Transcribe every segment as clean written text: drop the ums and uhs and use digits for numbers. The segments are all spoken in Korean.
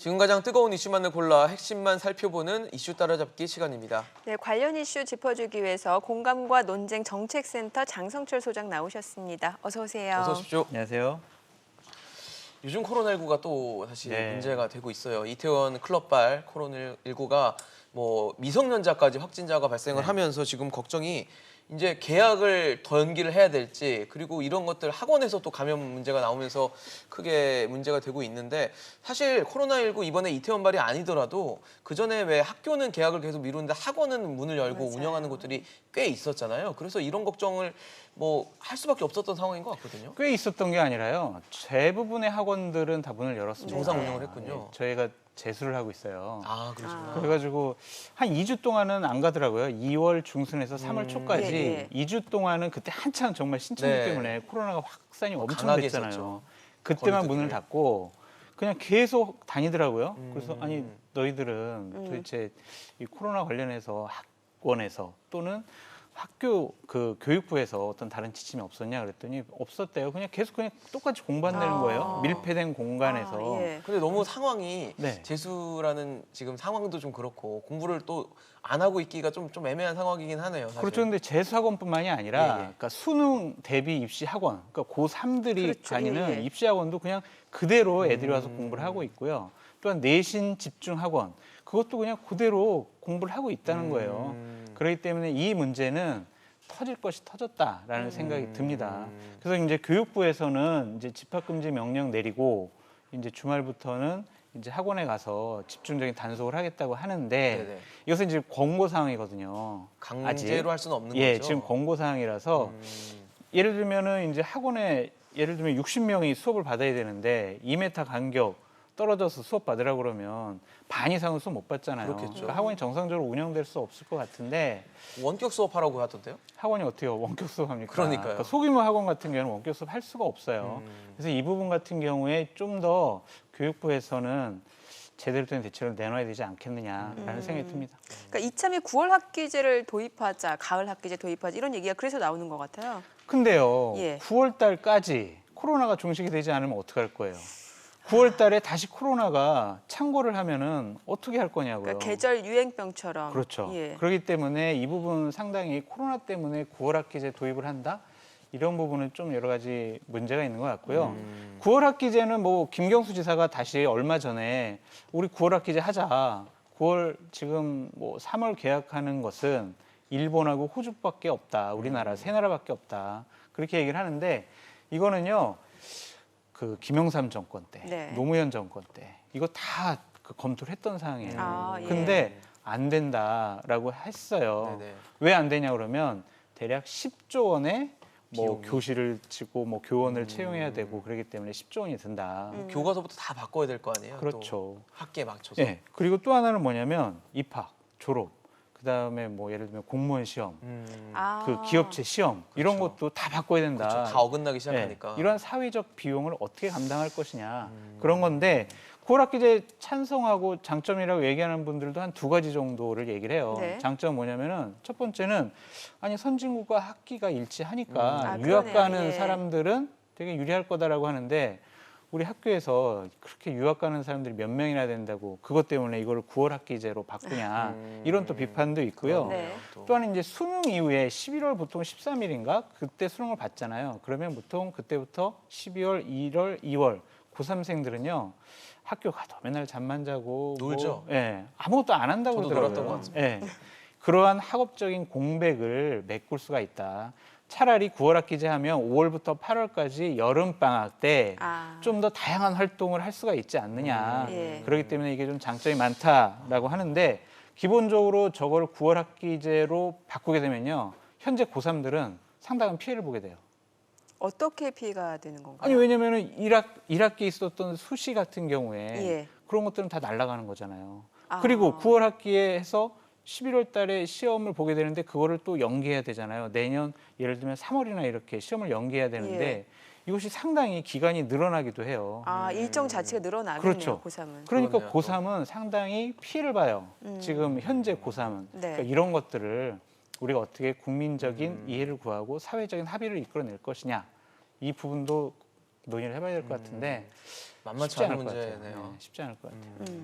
지금 가장 뜨거운 이슈만을 골라 핵심만 살펴보는 이슈 따라잡기 시간입니다. 네, 관련 이슈 짚어주기 위해서 공감과 논쟁 정책센터 장성철 소장 나오셨습니다. 어서 오세요. 어서 오십시오. 안녕하세요. 요즘 코로나19가 또 다시 네. 문제가 되고 있어요. 이태원 클럽발 코로나19가 뭐 미성년자까지 확진자가 발생을 하면서 지금 걱정이 이제 계약을 더 연기를 해야 될지, 그리고 이런 것들 학원에서 또 감염 문제가 나오면서 크게 문제가 되고 있는데, 사실 코로나19 이번에 이태원발이 아니더라도 그 전에 왜 학교는 계약을 계속 미루는데 학원은 문을 열고 맞아요. 운영하는 곳들이 꽤 있었잖아요. 그래서 이런 걱정을 뭐 할 수밖에 없었던 상황인 것 같거든요. 꽤 있었던 게 아니라요. 대부분의 학원들은 다 문을 열었습니다. 정상 운영을 했군요. 네, 저희가 재수를 하고 있어요. 아, 그러시구나. 그래가지고 한 2주 동안은 안 가더라고요. 2월 중순에서 3월 초까지 예, 예. 2주 동안은 그때 한창 정말 신천지 네. 때문에 코로나가 확산이 엄청 강하게 됐잖아요. 했었죠. 그때만 거리두기를. 문을 닫고 그냥 계속 다니더라고요. 그래서 음. 아니 너희들은 도대체 이 코로나 관련해서 학원에서 또는 학교 그 교육부에서 어떤 다른 지침이 없었냐 그랬더니 없었대요. 그냥 계속 그냥 똑같이 공부한다는 아. 거예요. 밀폐된 공간에서. 아, 예. 근데 너무 상황이 네. 재수라는 지금 상황도 좀 그렇고 공부를 또 안 하고 있기가 좀 애매한 상황이긴 하네요. 사실. 그렇죠. 근데 재수학원뿐만이 아니라 예, 예. 그러니까 수능 대비 입시 학원, 그러니까 고3들이 그렇죠. 다니는 예, 예. 입시 학원도 그냥 그대로 애들이 와서 공부를 하고 있고요. 또한 내신 집중 학원, 그것도 그냥 그대로 공부를 하고 있다는 거예요. 그렇기 때문에 이 문제는 터질 것이 터졌다라는 생각이 듭니다. 그래서 이제 교육부에서는 이제 집합금지 명령 내리고 이제 주말부터는 이제 학원에 가서 집중적인 단속을 하겠다고 하는데 네네. 이것은 이제 권고 사항이거든요. 강제로 할 수는 없는 예, 거죠. 지금 권고 사항이라서 예를 들면은 이제 학원에 예를 들면 60명이 수업을 받아야 되는데 2m 간격 떨어져서 수업 받으라고 그러면 반 이상은 수업 못 받잖아요. 그렇겠죠. 그러니까 학원이 정상적으로 운영될 수 없을 것 같은데 원격 수업하라고 하던데요? 학원이 어떻게 원격 수업합니까? 그러니까요. 소규모 학원 같은 경우는 원격 수업 할 수가 없어요. 그래서 이 부분 같은 경우에 좀 더 교육부에서는 제대로 된 대책을 내놔야 되지 않겠느냐라는 생각이 듭니다. 그러니까 이참에 9월 학기제를 도입하자, 가을 학기제 도입하자 이런 얘기가 그래서 나오는 것 같아요. 근데요, 예. 9월 달까지 코로나가 종식이 되지 않으면 어떡할 거예요? 9월 달에 다시 코로나가 창궐을 하면은 어떻게 할 거냐고요. 그러니까 계절 유행병처럼. 그렇죠. 예. 그렇기 때문에 이 부분 상당히 코로나 때문에 9월 학기제 도입을 한다? 이런 부분은 좀 여러 가지 문제가 있는 것 같고요. 9월 학기제는 뭐 김경수 지사가 다시 얼마 전에 우리 9월 학기제 하자. 9월 지금 뭐 3월 계약하는 것은 일본하고 호주밖에 없다. 우리나라 세 나라밖에 없다. 그렇게 얘기를 하는데 이거는요. 그 김영삼 정권 때, 네. 노무현 정권 때 이거 다 그 검토를 했던 사항이에요. 아, 예. 근데 안 된다라고 했어요. 네네. 왜 안 되냐 그러면 대략 10조 원의 뭐 비용이. 교실을 짓고 뭐 교원을 채용해야 되고 그렇기 때문에 10조 원이 든다. 교과서부터 다 바꿔야 될 거 아니에요? 그렇죠. 또 학기에 맞춰서. 예. 그리고 또 하나는 뭐냐면 입학, 졸업, 그다음에 뭐 예를 들면 공무원 시험, 아. 그 기업체 시험 이런 그렇죠. 것도 다 바꿔야 된다. 그렇죠. 다 어긋나기 예, 시작하니까. 이런 사회적 비용을 어떻게 감당할 것이냐 그런 건데 9월 학기제 찬성하고 장점이라고 얘기하는 분들도 한 두 가지 정도를 얘기를 해요. 네. 장점 뭐냐면은 첫 번째는 아니 선진국과 학기가 일치하니까 아, 유학 그러네요. 가는 예. 사람들은 되게 유리할 거다라고 하는데 우리 학교에서 그렇게 유학 가는 사람들이 몇 명이나 된다고 그것 때문에 이걸 9월 학기제로 바꾸냐 이런 또 비판도 있고요. 네. 또한 이제 수능 이후에 11월 보통 13일인가 그때 수능을 받잖아요. 그러면 보통 그때부터 12월, 1월, 2월 고3생들은요 학교 가도 맨날 잠만 자고 놀죠. 뭐, 예, 아무것도 안 한다고 저도 그러더라고요. 놀았던 것 같습니다. 예, 그러한 학업적인 공백을 메꿀 수가 있다. 차라리 9월 학기제 하면 5월부터 8월까지 여름 방학 때 좀 아. 더 다양한 활동을 할 수가 있지 않느냐. 예. 그렇기 때문에 이게 좀 장점이 많다라고 하는데 기본적으로 저걸 9월 학기제로 바꾸게 되면요. 현재 고3들은 상당한 피해를 보게 돼요. 어떻게 피해가 되는 건가요? 아니 왜냐면은 1학기 있었던 수시 같은 경우에 예. 그런 것들은 다 날아가는 거잖아요. 아. 그리고 9월 학기에 해서 11월 달에 시험을 보게 되는데 그거를 또 연기해야 되잖아요. 내년 예를 들면 3월이나 이렇게 시험을 연기해야 되는데 예. 이것이 상당히 기간이 늘어나기도 해요. 아, 일정 자체가 늘어나겠네요, 그렇죠. 고3은. 그러니까 그렇네요, 고3은 상당히 피해를 봐요. 지금 현재 고3은. 네. 그러니까 이런 것들을 우리가 어떻게 국민적인 이해를 구하고 사회적인 합의를 이끌어낼 것이냐. 이 부분도 논의를 해봐야 될 것 같은데 만만치 쉽지 않은 않을 것 같아요. 문제네요. 네, 쉽지 않을 것 같아요.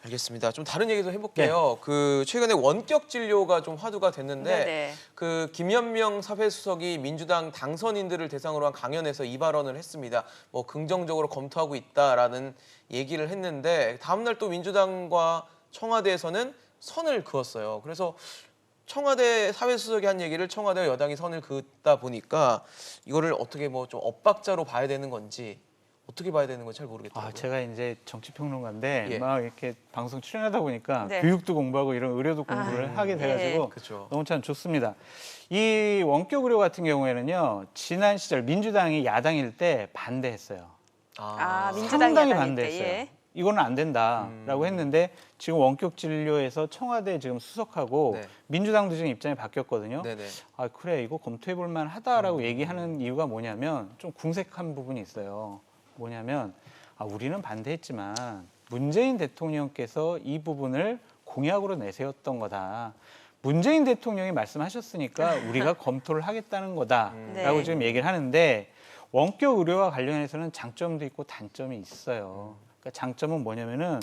알겠습니다. 좀 다른 얘기도 해볼게요. 그 최근에 원격 진료가 좀 화두가 됐는데 네네. 그 김연명 사회수석이 민주당 당선인들을 대상으로 한 강연에서 이 발언을 했습니다. 뭐 긍정적으로 검토하고 있다라는 얘기를 했는데 다음 날 또 민주당과 청와대에서는 선을 그었어요. 그래서 청와대 사회수석이 한 얘기를 청와대와 여당이 선을 그었다 보니까 이거를 어떻게 뭐 좀 엇박자로 봐야 되는 건지 어떻게 봐야 되는 건지 잘 모르겠더라고요. 제가 이제 정치평론가인데 예. 막 이렇게 방송 출연하다 보니까 네. 교육도 공부하고 이런 의료도 공부를 하게 돼가지고 예. 그렇죠. 너무 참 좋습니다. 이 원격 의료 같은 경우에는요, 지난 시절 민주당이 야당일 때 반대했어요. 민주당이 상당히 야당일 때, 반대했어요. 예. 이거는 안 된다라고 했는데 지금 원격 진료에서 청와대 지금 수석하고 네. 민주당도 지금 입장이 바뀌었거든요. 네네. 그래 이거 검토해 볼 만하다라고 얘기하는 이유가 뭐냐면 좀 궁색한 부분이 있어요. 뭐냐면 우리는 반대했지만 문재인 대통령께서 이 부분을 공약으로 내세웠던 거다. 문재인 대통령이 말씀하셨으니까 우리가 검토를 하겠다는 거다라고 네. 지금 얘기를 하는데 원격 의료와 관련해서는 장점도 있고 단점이 있어요. 그러니까 장점은 뭐냐면은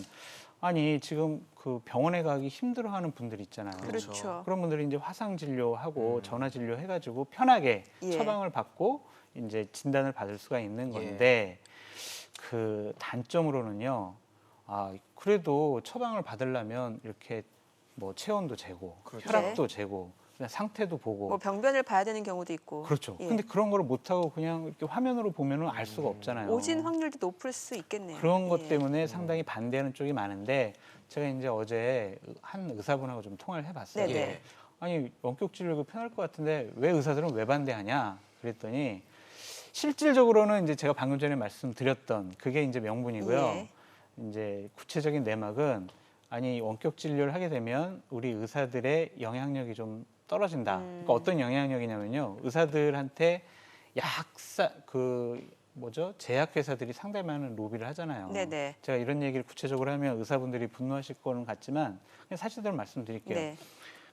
지금 그 병원에 가기 힘들어하는 분들 있잖아요. 그렇죠. 그런 분들이 이제 화상 진료하고 전화 진료 해가지고 편하게 예. 처방을 받고 이제 진단을 받을 수가 있는 건데 그 단점으로는요. 그래도 처방을 받으려면 이렇게 뭐 체온도 재고 그렇죠. 혈압도 재고 그냥 상태도 보고 뭐 병변을 봐야 되는 경우도 있고. 그렇죠. 예. 근데 그런 거를 못 하고 그냥 이렇게 화면으로 보면은 알 수가 없잖아요. 오진 확률도 높을 수 있겠네요. 그런 것 예. 때문에 상당히 반대하는 쪽이 많은데 제가 이제 어제 한 의사분하고 좀 통화를 해봤어요. 네네. 예. 아니 원격 진료가 편할 것 같은데 왜 의사들은 왜 반대하냐? 그랬더니 실질적으로는 이제 제가 방금 전에 말씀드렸던 그게 이제 명분이고요. 예. 이제 구체적인 내막은 원격 진료를 하게 되면 우리 의사들의 영향력이 좀 떨어진다. 그러니까 어떤 영향력이냐면요. 의사들한테 제약회사들이 상당히 많은 로비를 하잖아요. 네네. 제가 이런 얘기를 구체적으로 하면 의사분들이 분노하실 거는 같지만 그냥 사실대로 말씀드릴게요. 네.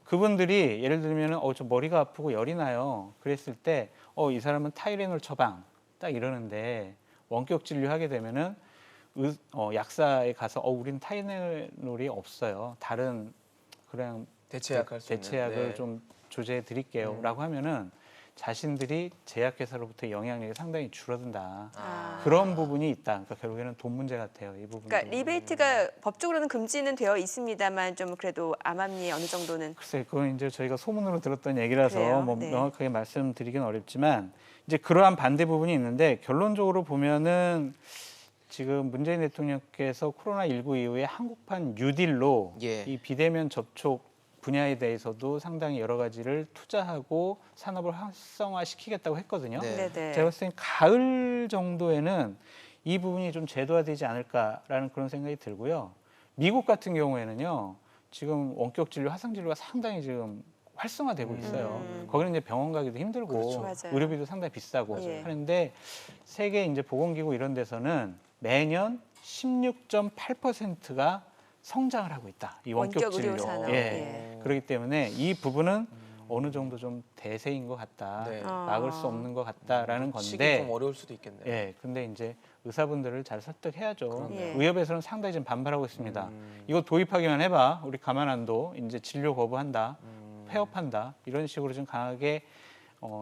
그분들이 예를 들면 저 머리가 아프고 열이 나요. 그랬을 때 이 사람은 타이레놀 처방 딱 이러는데 원격 진료하게 되면은 약사에 가서 우리는 타이레놀이 없어요. 다른 그냥 대체약할 수 있는. 대체약을 네. 좀 조제해 드릴게요라고 하면은 자신들이 제약회사로부터 영향력이 상당히 줄어든다. 그런 부분이 있다. 그러니까 결국에는 돈 문제 같아요. 이 부분. 그러니까 리베이트가 법적으로는 금지는 되어 있습니다만 좀 그래도 암암리에 어느 정도는 글쎄, 그건 이제 저희가 소문으로 들었던 얘기라서 그래요? 뭐 네. 명확하게 말씀드리기는 어렵지만 이제 그러한 반대 부분이 있는데 결론적으로 보면은 지금 문재인 대통령께서 코로나19 이후에 한국판 뉴딜로 예. 이 비대면 접촉 분야에 대해서도 상당히 여러 가지를 투자하고 산업을 활성화시키겠다고 했거든요. 네. 네네. 제가 봤을 땐 가을 정도에는 이 부분이 좀 제도화되지 않을까라는 그런 생각이 들고요. 미국 같은 경우에는요. 지금 원격 진료, 화상 진료가 상당히 지금 활성화되고 있어요. 거기는 이제 병원 가기도 힘들고 그렇죠. 맞아요. 의료비도 상당히 비싸고 예. 하는데 세계 이제 보건기구 이런 데서는 매년 16.8%가 성장을 하고 있다. 이 원격 원격 의료 진료. 산업. 예. 그렇기 때문에 이 부분은 어느 정도 좀 대세인 것 같다. 네. 막을 수 없는 것 같다라는 시기 건데. 좀 어려울 수도 있겠네요. 예. 근데 이제 의사분들을 잘 설득해야죠. 그러네요. 예. 의협에서는 상당히 지금 반발하고 있습니다. 이거 도입하기만 해봐. 우리 가만 안 둬. 이제 진료 거부한다. 폐업한다. 이런 식으로 좀 강하게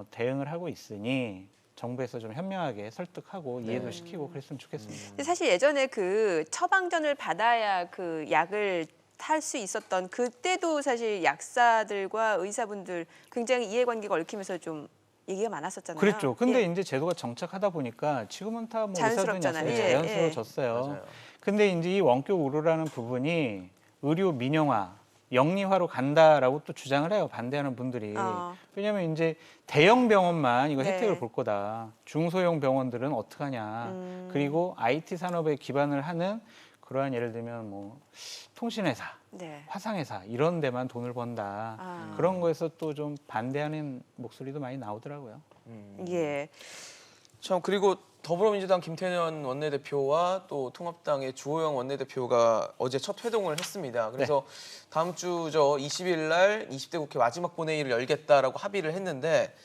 대응을 하고 있으니 정부에서 좀 현명하게 설득하고 이해도 시키고 그랬으면 좋겠습니다. 근데 사실 예전에 그 처방전을 받아야 그 약을 탈 수 있었던 그때도 사실 약사들과 의사분들 굉장히 이해관계가 얽히면서 좀 얘기가 많았었잖아요. 그랬죠. 근데 예. 이제 제도가 정착하다 보니까 지금은 다 뭐 의사든 자연스럽잖아요. 약사든 예, 자연스러워졌어요. 맞아요. 근데 이제 이 원격 의료라는 부분이 의료 민영화, 영리화로 간다라고 또 주장을 해요. 반대하는 분들이. 왜냐하면 이제 대형 병원만 이거 네. 혜택을 볼 거다. 중소형 병원들은 어떡하냐. 그리고 IT 산업에 기반을 하는 그러한 예를 들면 뭐 통신회사, 네. 화상회사 이런 데만 돈을 번다. 그런 거에서 또 좀 반대하는 목소리도 많이 나오더라고요. 예. 참 그리고 더불어민주당 김태년 원내대표와 또 통합당의 주호영 원내대표가 어제 첫 회동을 했습니다. 그래서 다음 주 20일 날 20대 국회 마지막 본회의를 열겠다라고 합의를 했는데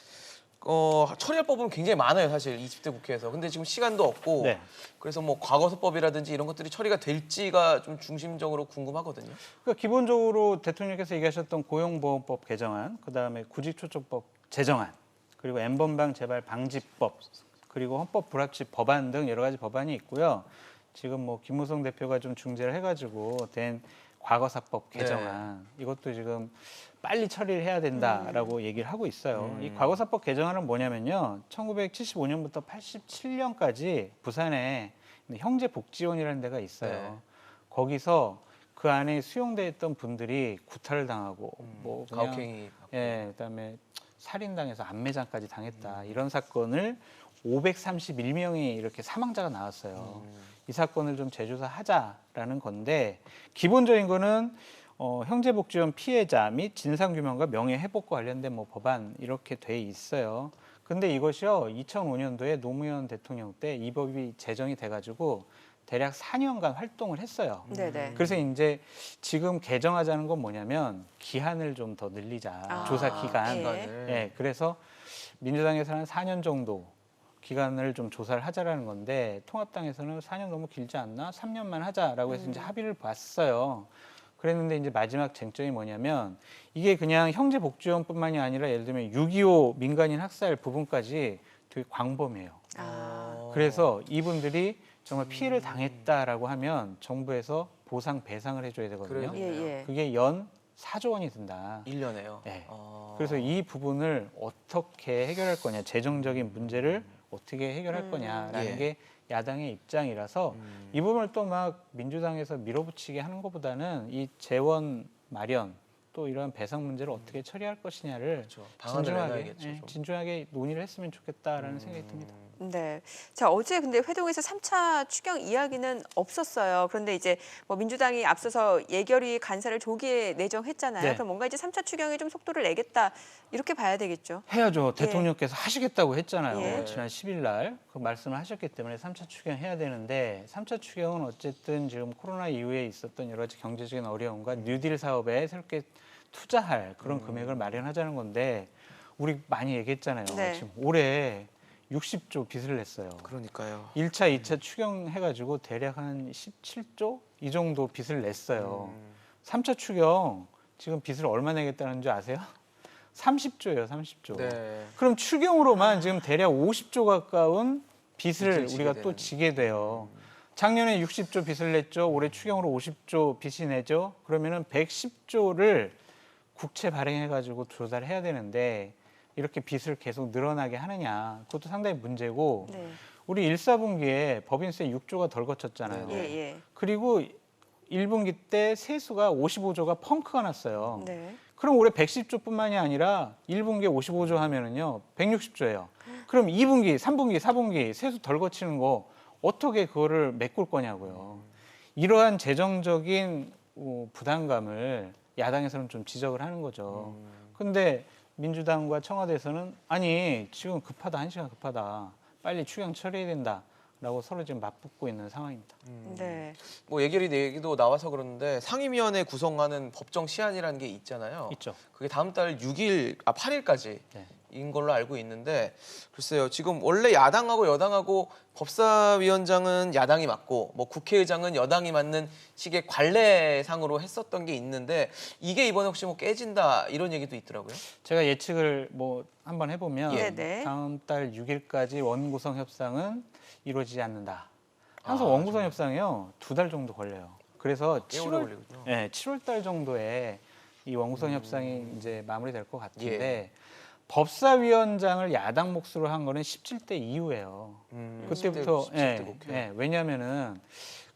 처리할 법은 굉장히 많아요, 사실 20대 국회에서. 근데 지금 시간도 없고 네. 그래서 뭐 과거사법이라든지 이런 것들이 처리가 될지가 좀 중심적으로 궁금하거든요. 그러니까 기본적으로 대통령께서 얘기하셨던 고용보험법 개정안, 그다음에 구직초청법 제정안, 그리고 N번방 재발 방지법, 그리고 헌법 불합치 법안 등 여러 가지 법안이 있고요. 지금 뭐 김무성 대표가 좀 중재를 해가지고 된 과거사법 개정안 이것도 지금 빨리 처리를 해야 된다라고 얘기를 하고 있어요. 이 과거사법 개정안은 뭐냐면요, 1975년부터 87년까지 부산에 형제복지원이라는 데가 있어요. 네. 거기서 그 안에 수용돼 있던 분들이 구타를 당하고 뭐 그냥 가혹행위 받고. 예, 그다음에 살인당해서 안매장까지 당했다. 이런 사건을 531명이 이렇게 사망자가 나왔어요. 이 사건을 좀 재조사하자라는 건데, 기본적인 거는 형제복지원 피해자 및 진상규명과 명예회복과 관련된 뭐 법안 이렇게 돼 있어요. 근데 이것이요, 2005년도에 노무현 대통령 때 이 법이 제정이 돼가지고 대략 4년간 활동을 했어요. 네네. 그래서 이제 지금 개정하자는 건 뭐냐면 기한을 좀 더 늘리자. 조사 기간. 예. 예, 그래서 민주당에서는 4년 정도 기간을 좀 조사를 하자라는 건데, 통합당에서는 4년 너무 길지 않나? 3년만 하자라고 해서 이제 합의를 봤어요. 그랬는데 이제 마지막 쟁점이 뭐냐면, 이게 그냥 형제복지원뿐만이 아니라 예를 들면 6.25 민간인 학살 부분까지 되게 광범위해요. 그래서 이분들이 정말 피해를 당했다라고 하면 정부에서 보상 배상을 해줘야 되거든요. 그래요? 예, 예. 그게 연 4조 원이 든다. 1년에요. 네. 그래서 이 부분을 어떻게 해결할 거냐, 재정적인 문제를 어떻게 해결할 거냐라는 예. 게 야당의 입장이라서 이 부분을 또 막 민주당에서 밀어붙이게 하는 것보다는 이 재원 마련 또 이런 배상 문제를 어떻게 처리할 것이냐를 그렇죠. 방안을 진중하게, 내놔야겠죠, 좀. 진중하게 논의를 했으면 좋겠다라는 생각이 듭니다. 네. 자, 어제 근데 회동에서 3차 추경 이야기는 없었어요. 그런데 이제 뭐 민주당이 앞서서 예결위 간사를 조기에 내정했잖아요. 네. 그럼 뭔가 이제 3차 추경에 좀 속도를 내겠다 이렇게 봐야 되겠죠. 해야죠. 대통령께서 하시겠다고 했잖아요. 예. 지난 10일 날 그 말씀을 하셨기 때문에 3차 추경 해야 되는데, 3차 추경은 어쨌든 지금 코로나 이후에 있었던 여러 가지 경제적인 어려움과 뉴딜 사업에 새롭게 투자할 그런 금액을 마련하자는 건데, 우리 많이 얘기했잖아요. 네. 지금 올해 60조 빚을 냈어요. 그러니까요. 1차, 2차 추경해가지고 대략 한 17조 이 정도 빚을 냈어요. 3차 추경 지금 빚을 얼마 내겠다는 줄 아세요? 30조예요, 30조. 네. 그럼 추경으로만 지금 대략 50조 가까운 빚을 빚을 지게 우리가 또 되는. 지게 돼요. 작년에 60조 빚을 냈죠. 올해 추경으로 50조 빚이 내죠. 그러면은 110조를 국채 발행해가지고 조달을 해야 되는데, 이렇게 빚을 계속 늘어나게 하느냐, 그것도 상당히 문제고, 네. 우리 1사분기에 법인세 6조가 덜 거쳤잖아요. 예, 예. 그리고 1분기 때 세수가 55조가 펑크가 났어요. 네. 그럼 올해 110조뿐만이 아니라 1분기에 55조 하면은요 160조예요. 그럼 2분기, 3분기, 4분기 세수 덜 거치는 거 어떻게 그거를 메꿀 거냐고요. 이러한 재정적인 부담감을 야당에서는 좀 지적을 하는 거죠. 근데 민주당과 청와대에서는 아니 지금 급하다, 1시간 급하다, 빨리 추경 처리해야 된다라고 서로 지금 맞붙고 있는 상황입니다. 네. 뭐 예결위 얘기도 나와서 그러는데 상임위원회 구성하는 법정 시한이라는 게 있잖아요. 있죠. 그게 다음 달 8일까지 네. 인 걸로 알고 있는데, 글쎄요, 지금 원래 야당하고 여당하고 법사위원장은 야당이 맡고 뭐 국회의장은 여당이 맡는 식의 관례상으로 했었던 게 있는데, 이게 이번에 혹시 뭐 깨진다 이런 얘기도 있더라고요. 제가 예측을 뭐 한번 해보면 예. 네네. 다음 달 6일까지 원구성 협상은 이루어지지 않는다. 항상 아, 원구성 협상이요 2달 정도 걸려요. 그래서 꽤 오래 걸리군요. 7월 달 정도에 이 원구성 협상이 이제 마무리될 것 같은데, 예. 법사위원장을 야당 몫으로 한 거는 17대 이후예요. 그때부터 17대 국회. 왜냐하면은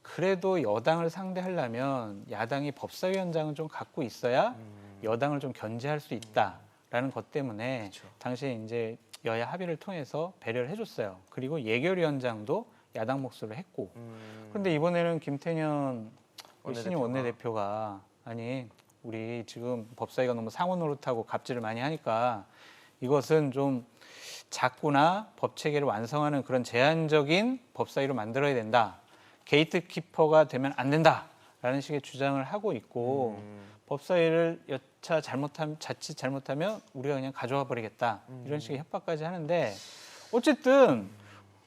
그래도 여당을 상대하려면 야당이 법사위원장을 좀 갖고 있어야 여당을 좀 견제할 수 있다라는 것 때문에 그렇죠. 당시에 이제 여야 합의를 통해서 배려를 해줬어요. 그리고 예결위원장도 야당 몫으로 했고. 그런데 이번에는 김태년 신임 원내대표가 아니 우리 지금 법사위가 너무 상원 노릇하고 갑질을 많이 하니까 이것은 좀 작구나 법 체계를 완성하는 그런 제한적인 법사위로 만들어야 된다. 게이트키퍼가 되면 안 된다. 라는 식의 주장을 하고 있고 법사위를 자칫 잘못하면 우리가 그냥 가져와 버리겠다 이런 식의 협박까지 하는데 어쨌든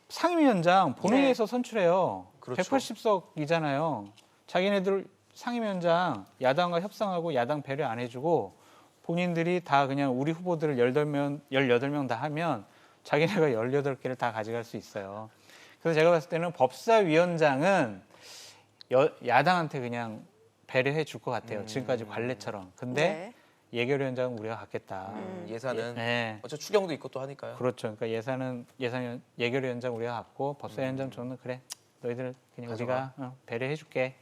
상임위원장 본회의에서 선출해요. 그렇죠. 180석이잖아요. 자기네들 상임위원장 야당과 협상하고 야당 배려 안 해주고 본인들이 다 그냥 우리 후보들을 18명 다 하면 자기네가 18개를 다 가져갈 수 있어요. 그래서 제가 봤을 때는 법사위원장은 야당한테 그냥 배려해 줄 것 같아요. 지금까지 관례처럼. 근데 네. 예결위원장은 우리가 갖겠다. 예산은 네. 어차피 추경도 있고 또 하니까요. 그렇죠. 그러니까 예결위원장 우리가 갖고 법사위원장 저는 그래 너희들 그냥 가져가. 우리가 배려해 줄게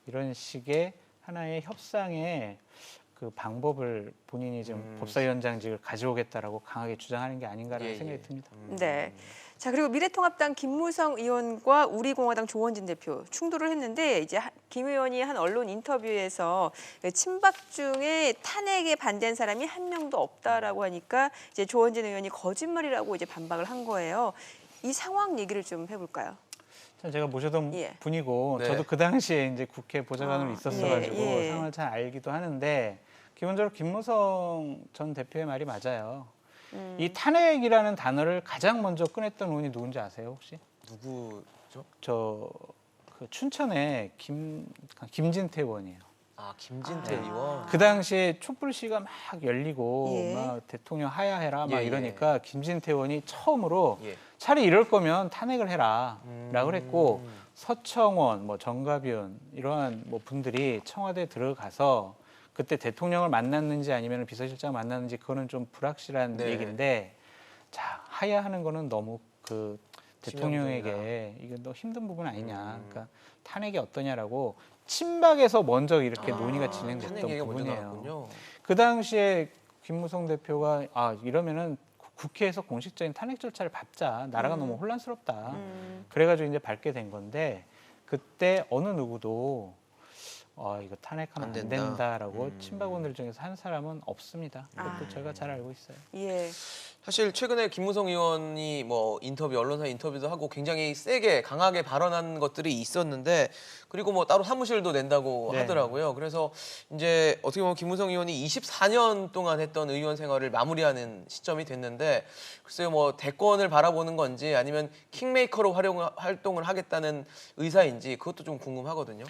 이런 식의 하나의 협상의 그 방법을 본인이 지금 법사위원장직을 가져오겠다라고 강하게 주장하는 게 아닌가라는 생각이 듭니다. 네. 자, 그리고 미래통합당 김무성 의원과 우리공화당 조원진 대표 충돌을 했는데 이제 김 의원이 한 언론 인터뷰에서 친박 중에 탄핵에 반대한 사람이 한 명도 없다라고 하니까 이제 조원진 의원이 거짓말이라고 이제 반박을 한 거예요. 이 상황 얘기를 좀 해볼까요? 제가 모셔던 예. 분이고 네. 저도 그 당시에 이제 국회 보좌관으로 있었어가지고 예. 상황을 잘 알기도 하는데 기본적으로 김무성 전 대표의 말이 맞아요. 이 탄핵이라는 단어를 가장 먼저 꺼냈던 의원이 누군지 아세요 혹시? 누구죠? 그 춘천의 김진태 의원이에요. 아, 김진태 의원. 그 당시에 촛불 시위가 막 열리고 예. 막 대통령 하야해라 막 예, 이러니까 김진태 의원이 처음으로 예. 차라리 이럴 거면 탄핵을 해라라고 그랬고 서청원, 뭐 정가비원 이러한 뭐 분들이 청와대에 들어가서 그때 대통령을 만났는지 아니면 비서실장 만났는지 그거는 좀 불확실한 네. 얘기인데 자 하야하는 거는 너무 그 대통령에게 치명적이다. 이게 너 힘든 부분 아니냐. 그러니까 탄핵이 어떠냐라고 친박에서 먼저 이렇게 논의가 진행됐던 탄핵 얘기가 먼저 부분이에요. 나왔군요. 그 당시에 김무성 대표가 이러면은 국회에서 공식적인 탄핵 절차를 밟자. 나라가 너무 혼란스럽다. 그래가지고 이제 밟게 된 건데 그때 어느 누구도 이거 탄핵하면 안 안 된다. 된다라고 친박원들 중에서 한 사람은 없습니다. 그것도 아. 제가 잘 알고 있어요. 예. 사실 최근에 김무성 의원이 뭐 언론사 인터뷰도 하고 굉장히 세게 강하게 발언한 것들이 있었는데 그리고 뭐 따로 사무실도 낸다고 네. 하더라고요. 그래서 이제 어떻게 보면 김무성 의원이 24년 동안 했던 의원 생활을 마무리하는 시점이 됐는데 글쎄요 뭐 대권을 바라보는 건지 아니면 킹메이커로 활동을 하겠다는 의사인지 그것도 좀 궁금하거든요.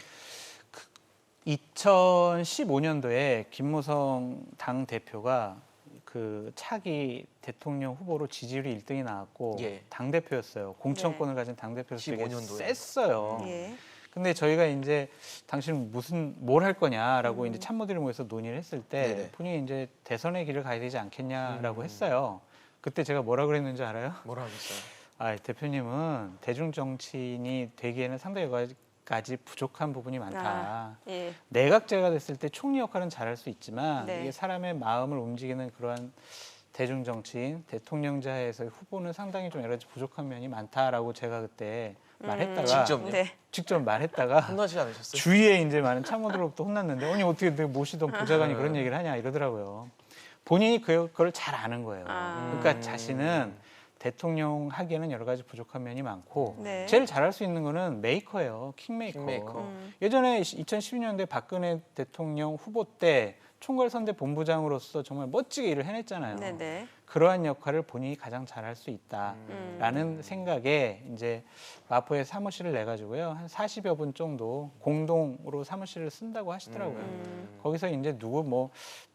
2015년도에 김무성 당 대표가 그 차기 대통령 후보로 지지율이 1등이 나왔고 예. 당 대표였어요. 공천권을 가진 당 대표로서 되게 15년도에. 셌어요. 예. 근데 저희가 이제 당신 뭘 할 거냐라고 이제 참모들이 모여서 논의를 했을 때 네네. 본인이 이제 대선의 길을 가야 되지 않겠냐라고 했어요. 그때 제가 뭐라 그랬는지 알아요? 뭐라 하겠어요? 대표님은 대중 정치인이 되기에는 상당히 여러 가지 부족한 부분이 많다. 예. 내각제가 됐을 때 총리 역할은 잘할 수 있지만 네. 이게 사람의 마음을 움직이는 그러한 대중 정치인, 대통령자에서의 후보는 상당히 좀 여러 가지 부족한 면이 많다라고 제가 그때 말했다가 직접요? 네. 직접 말했다가 혼나지 않으셨어요? 주위에 이제 많은 참모들로부터 혼났는데 아니 어떻게 내 모시던 보좌관이 그런 얘기를 하냐 이러더라고요. 본인이 그걸 잘 아는 거예요. 그러니까 자신은 대통령 하기에는 여러 가지 부족한 면이 많고 네. 제일 잘할 수 있는 거는 메이커예요. 킹메이커. 킹메이커. 예전에 2012년도에 박근혜 대통령 후보 때 총괄선대 본부장으로서 정말 멋지게 일을 해냈잖아요. 네네. 그러한 역할을 본인이 가장 잘할 수 있다라는 생각에 이제 마포에 사무실을 내 가지고요. 한 40여 분 정도 공동으로 사무실을 쓴다고 하시더라고요. 거기서 이제 누구 뭐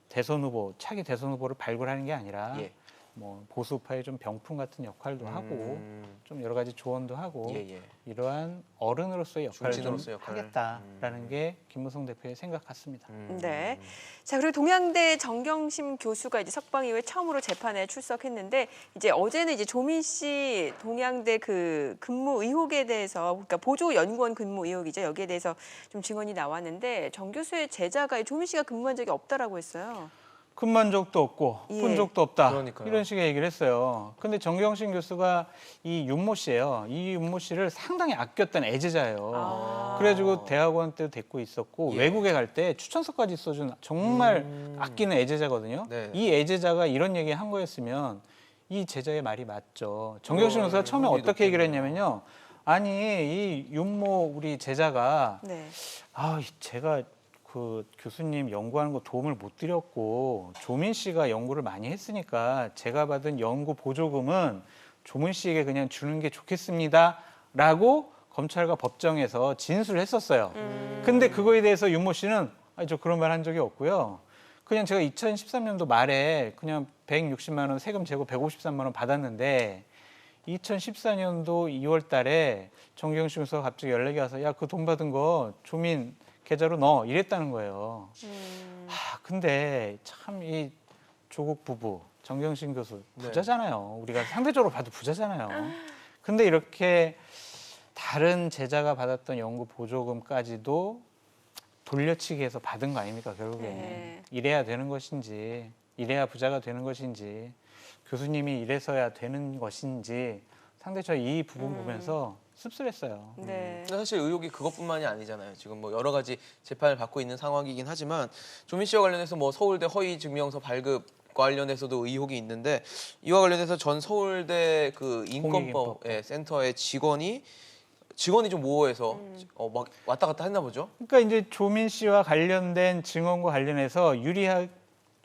대선 후보, 차기 대선 후보를 발굴하는 게 아니라 예. 뭐 보수파의 좀 병풍 같은 역할도 하고 좀 여러 가지 조언도 하고 예. 이러한 어른으로서의 역할을 좀 중진으로서의 역할을. 하겠다라는 게 김무성 대표의 생각 같습니다. 네. 자, 그리고 동양대 정경심 교수가 이제 석방 이후에 처음으로 재판에 출석했는데 이제 어제는 이제 조민 씨 동양대 그 근무 의혹에 대해서 그러니까 보조 연구원 근무 의혹이죠. 여기에 대해서 좀 증언이 나왔는데 정 교수의 제자가 조민 씨가 근무한 적이 없다라고 했어요. 근무한 적도 없고 예. 본 적도 없다. 그러니까요. 이런 식의 얘기를 했어요. 근데 정경심 교수가 이 윤모 씨예요. 이 윤모 씨를 상당히 아꼈던 애제자예요. 그래가지고 대학원 때도 데리고 있었고 예. 외국에 갈 때 추천서까지 써준 정말 아끼는 애제자거든요. 네. 이 애제자가 이런 얘기 한 거였으면 이 제자의 말이 맞죠. 정경심 교수가 처음에 확률이 어떻게 얘기를 높겠네요. 했냐면요. 아니 이 윤모 우리 제자가 네. 제가 그 교수님 연구하는 거 도움을 못 드렸고 조민 씨가 연구를 많이 했으니까 제가 받은 연구 보조금은 조민 씨에게 그냥 주는 게 좋겠습니다라고 검찰과 법정에서 진술을 했었어요. 근데 그거에 대해서 윤모 씨는 저 그런 말 한 적이 없고요. 그냥 제가 2013년도 말에 그냥 160만 원 세금 제고 153만 원 받았는데 2014년도 2월 달에 정경심 교수가 갑자기 연락이 와서 야, 그 돈 받은 거 조민 계좌로 넣어 이랬다는 거예요. 근데 참 이 조국 부부 정경심 교수 부자잖아요. 우리가 상대적으로 봐도 부자잖아요. 근데 이렇게 다른 제자가 받았던 연구 보조금까지도 돌려치기해서 받은 거 아닙니까 결국에. 네. 이래야 되는 것인지 이래야 부자가 되는 것인지 교수님이 이래서야 되는 것인지 상대적으로 이 부분 보면서 씁쓸했어요. 네. 근데 사실 의혹이 그것뿐만이 아니잖아요. 지금 뭐 여러 가지 재판을 받고 있는 상황이긴 하지만 조민 씨와 관련해서 뭐 서울대 허위 증명서 발급 관련해서도 의혹이 있는데 이와 관련해서 전 서울대 그 인권법 센터의 직원이 좀 모호해서 막 왔다 갔다 했나 보죠. 그러니까 이제 조민 씨와 관련된 증언과 관련해서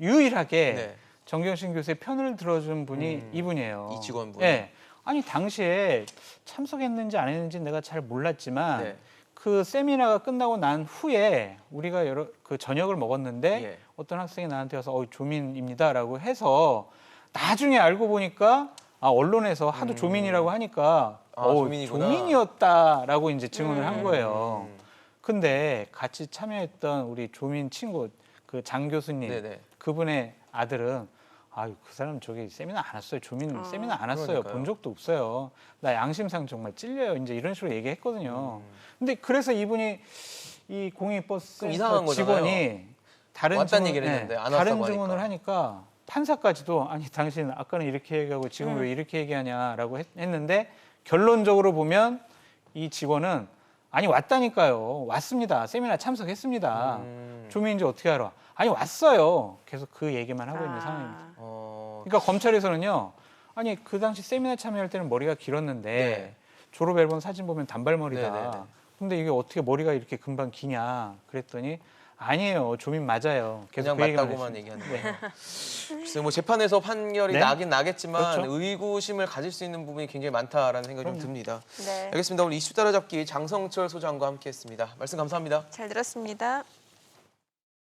유일하게 네. 정경심 교수의 편을 들어준 분이 이분이에요. 이 직원분. 네. 아니 당시에 참석했는지 안 했는지 내가 잘 몰랐지만 네. 그 세미나가 끝나고 난 후에 우리가 그 저녁을 먹었는데 예. 어떤 학생이 나한테 와서 조민입니다라고 해서 나중에 알고 보니까 언론에서 하도 조민이라고 하니까 조민이구나. 조민이었다라고 이제 증언을 한 거예요. 근데 같이 참여했던 우리 조민 친구 그 장 교수님 네네. 그분의 아들은 그 사람 저기 세미나 안 왔어요. 조민 세미나 안 왔어요. 그러니까요. 본 적도 없어요. 나 양심상 정말 찔려요. 이제 이런 식으로 얘기했거든요. 근데 그래서 이분이 이 공익버스 그럼 이상한 거잖아요. 직원이 다른 왔다는 얘기를 했는데 안 다른 왔다고 증언을 하니까. 하니까 판사까지도 아니 당신 아까는 이렇게 얘기하고 지금 왜 이렇게 얘기하냐라고 했는데 결론적으로 보면 이 직원은 아니 왔다니까요. 왔습니다. 세미나 참석했습니다. 조민인지 어떻게 알아? 아니 왔어요. 계속 그 얘기만 하고 있는 상황입니다. 그러니까 검찰에서는요. 아니 그 당시 세미나 참여할 때는 머리가 길었는데 네. 졸업 앨범 사진 보면 단발머리다. 네네네. 근데 이게 어떻게 머리가 이렇게 금방 기냐? 그랬더니 아니에요. 조민 맞아요. 계속 그냥 그 얘기만 맞다고만 했습니다. 얘기하는 거예요. 글쎄 뭐 재판에서 판결이 네. 나긴 나겠지만 그렇죠. 의구심을 가질 수 있는 부분이 굉장히 많다라는 생각이 좀 듭니다. 네. 알겠습니다. 오늘 이슈 따라잡기 장성철 소장과 함께했습니다. 말씀 감사합니다. 잘 들었습니다.